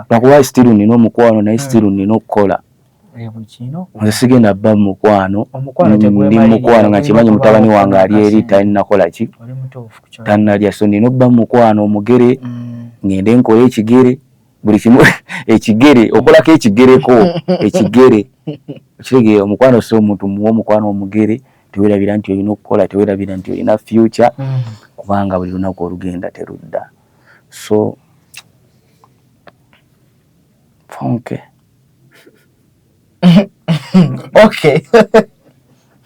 lwakuba stiru nina omukwano naye stiru nina okukola nze sigenda bba mu mukwano ndi mukwano nga kimanyi mutabani wange ali eri talinakola ki tannalya so nina obba mu mukwano omugere ngende nkola ekigere buli kimu ekigere okolako ekigereko ekigere ekitegeera omukwano si omuntu muwa omukwano omugere tewerabira nti olina okukola tewerabira nti olina future kubanga buli lunaku olugenda terudda so fonke okay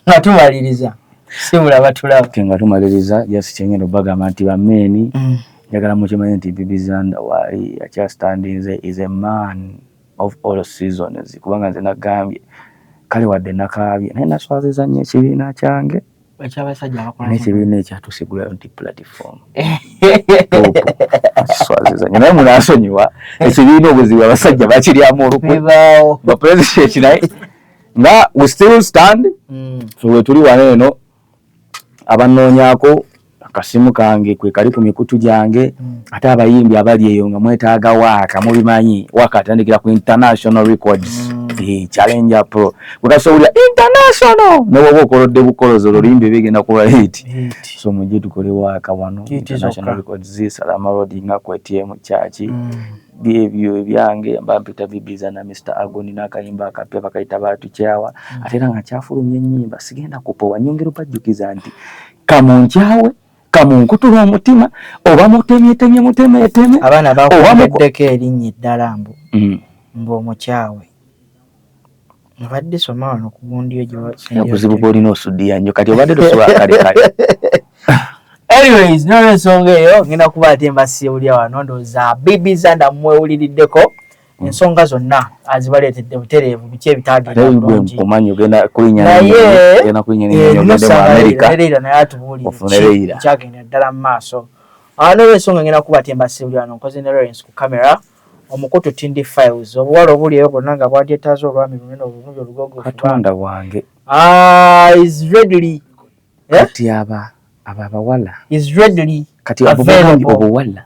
nga tumaliriza simulaba tulaba nga tumaliriza just kyengenda obagamba nti bameni njagala mukimanyi nti Bibi Zanda waali akyastandinze is a man of all seasons kubanga nze nagambye kale wadde nakaabye naye naswaziza nnyo ekibiina kyange n'ekibiina ekyatusigula nti platform kiswaziza nnyo naye munansonyiwa ekibiina obuzibu abasajja bakiryamu olukwe bapresident naye nga we still stand so we tuli wano eno abanoonyaako akasimu kange kwe kali ku mikutu gyange ate abayimbi abali eyo nga mwetaaga Waaka mubimanyi Waaka atandikira ku International Records Challenger Pro bwekasowulira international n'oba okolodde bukolozo oluyimbi bigenda kuba hit so mujje tukole Waaka wano International Records Salama Road nga ku ATM Church byebyo ebyange mbampita bibiza na Mr. Agoni n'akayimba akapya bakayita Baatu Kyawa ate nga kyafulumye ennyimba sigenda kupowa nyongero pajjukiza nti kamunkyawe kamunkutula omutima oba mutemye abaana bakuddeko erinnya eddala mbu omukyawe mbadde soma wano ku gundi ejo okuzibu bw'olina osuddiya nnyo kati obadde tosobola kale anyways n'ensonga eyo ngenda kuba ate mbasiibulya wano ndowooza bibiza ndammwewuliriddeko ensonga zonna azibaleetedde butereevu biki ebitaagenda bulungi naye atubuulire kyagenda ddala mu maaso n'olwo ensonga ngenda kuba ate mbasiibulya wano nkoze ne Lawrence ku kamera omukutu Tindi Files obuwala obuliyo bwonna nga bwadyetaaza olwami lunene obulungi olugogo Katonda wange is readily kati abawala is readily kati obuwala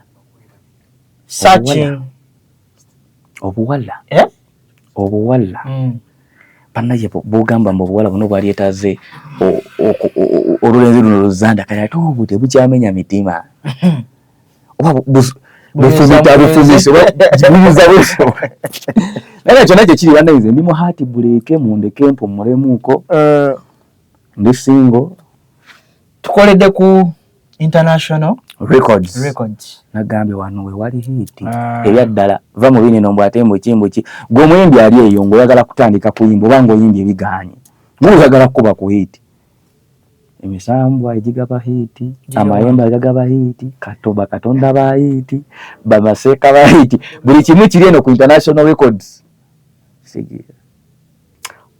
searching obuwala banaye bugamba mu obuwala buno bwalyetaaze olulenzi luno luzanda kati ate obu tebukyamenya mitima oba naye kyonna kyekiri banayize ndi mu heart break mundeke mpumulemuuko ndi single tukoledde ku International Records nagambye wano we wali hiti ebyaddala va mu binene mbw ate mukimbo ki gwe omuyimbi ali eyo ng'oyagala kutandika kuyimba oba ng'oyimbye ebiganye ng'oyagala kuba ku hiti emisambwa egigaba hiti amayembe agagaba hiti katoba katonda ba hiti bamaseeka ba hiti buli kimu kiri eno ku International Records sigira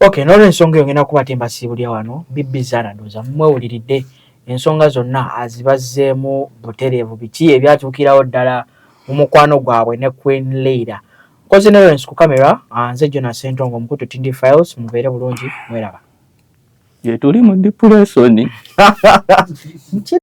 okay n'olwo ensonga eyo ngenda kuba tembasiibulya wano bibizaana ndowooza mwewuliridde ensonga zonna azibazzeemu butereevu biki ebyatuukirawo ddala mu mukwano gwabwe ne Queen Leila nkoze ne Lawrence ku kamera nze Jonas Ssentongo omukutu Tindi Files mubeere bulungi mweraba tuli mu depression